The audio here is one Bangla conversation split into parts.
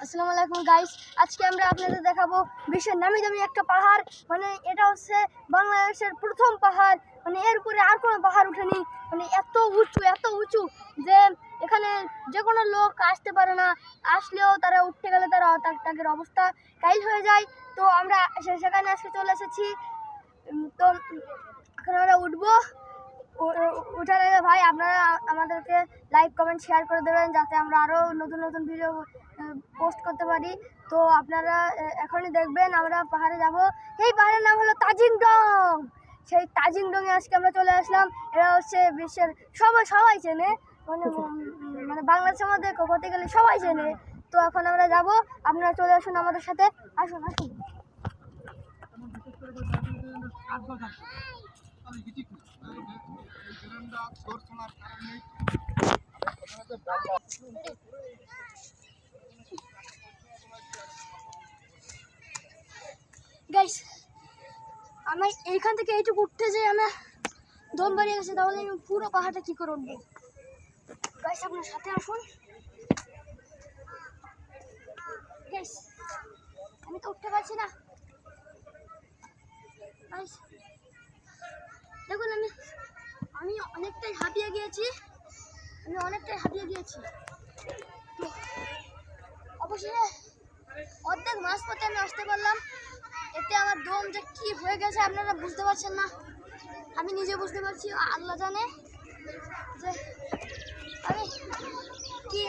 আসসালামু আলাইকুম গাইস, আজকে আমরা আপনাদের দেখাবো বিশ্বের নামি দামি একটা পাহাড়। মানে এটা হচ্ছে বাংলাদেশের প্রথম পাহাড়। মানে এর উপরে আর কোনো পাহাড় উঠেনি। মানে এত উঁচু যে এখানে যে কোনো লোক আসতে পারে না। আসলেও তারা উঠতে গেলে তাদের অবস্থা কাইল হয়ে যায়। তো আমরা সেখানে আজকে চলে এসেছি। তো এখন আমরা উঠবো। ওঠার আগে ভাই আপনারা আমাদেরকে লাইক কমেন্ট শেয়ার করে দেবেন, যাতে আমরা আরও নতুন ভিডিও পোস্ট করতে পারি। তো আপনারা এখনই দেখবেন আমরা পাহাড়ে যাব। এই পাহাড়ের নাম হলো তাজিংডং। সেই তাজিংডংয়ে আজকে আমরা চলে আসলাম। এরা হচ্ছে বিশ্বের সবাই চেনে, মানে বাংলাদেশের মধ্যে করতে গেলে সবাই চেনে। তো এখন আমরা যাব, আপনারা চলে আসুন আমাদের সাথে। আসুন। গাইস, আমি এইখান থেকে এইটুকু উঠতে যে আমার দম বেরিয়ে গেছে, তাহলে আমি পুরো পাহাড়টা কি করে উঠবো। গাইস আপনার সাথে আসুন। গাইস আমি তো উঠতে পারছি না। গাইস দেখুন, আমি অনেকটাই হাঁপিয়ে গিয়েছি। তো অবশ্যই অর্ধেক মাঝপথে আমি আসতে পারলাম। এতে আমার দম যে কি হয়ে গেছে আপনারা বুঝতে পারছেন না, আমি নিজে বুঝতে পারছি। আল্লাহ জানে যে আমি কি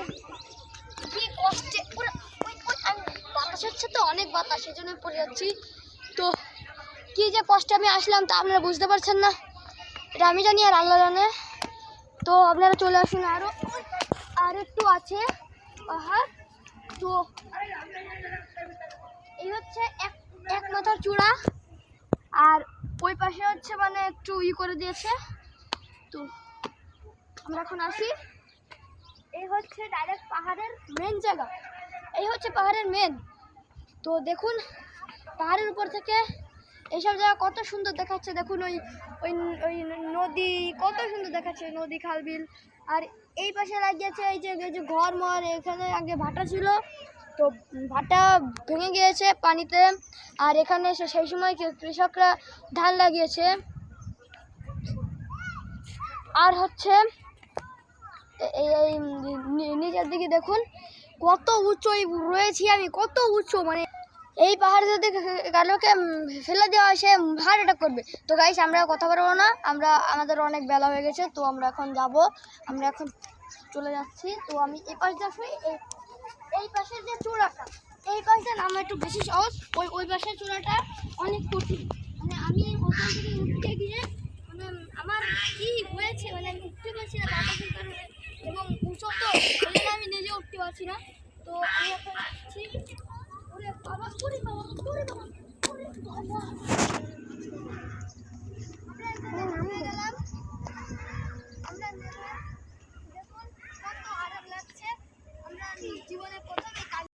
কষ্টে আমি বাতাস হচ্ছে, তো অনেক বাতাস, সেই জন্য পড়ে যাচ্ছি। তো কি যে কষ্টে আমি আসলাম তা আপনারা বুঝতে পারছেন না, এটা আমি জানি আর আল্লাহ জানে। তো আপনারা চলে আসুন, আর একটু আছে পাহাড়। তো এই হচ্ছে এক মাথার চূড়া, আর ওই পাশে হচ্ছে মানে একটু করে দিয়েছে। তো আমরা এখন আসি। এই হচ্ছে ডাইরেক্ট পাহাড়ের মেন জায়গা, এই হচ্ছে পাহাড়ের মেন। তো দেখুন পাহাড়ের উপর থেকে এইসব জায়গা কত সুন্দর দেখাচ্ছে। দেখুন ওই ওই নদী কত সুন্দর দেখাচ্ছে, নদী খালবিল। আর এই পাশে লাগিয়েছে এই যে ঘর মর, এখানে আগে ভাটা ছিল, তো ভাটা ভেঙে গিয়েছে পানিতে। আর এখানে সেই সময় কৃষকরা ধান লাগিয়েছে। আর হচ্ছে এই নিচের দিকে দেখুন কত উঁচু রয়েছি আমি, কত উঁচু। মানে এই পাহাড়ে যদি কালোকে ফেলে দেওয়া হয় সে হার্ট অ্যাটাক করবে। তো গাইস আমরা কথা বলবো না, আমাদের অনেক বেলা হয়ে গেছে। তো আমরা এখন যাব, আমরা এখন চলে যাচ্ছি। তো আমি এই পাশে আসি, এই পাশের যে চূড়াটা, এই পাশটা নাম একটু বেশি সহজ, ওই পাশের চূড়াটা অনেক কঠিন। মানে আমি ওখান থেকে উঠতে গিয়ে মানে আমার কি হয়েছে, মানে আমি উঠতে পারছি না বাতাসের কারণে, এবং উঁচু তো আমি নিজে উঠতে পারছি না। তো আমি এখন আসছি। ওরে বাবা, ওরে বাবা, ওরে বাবা, ওরে বাবা।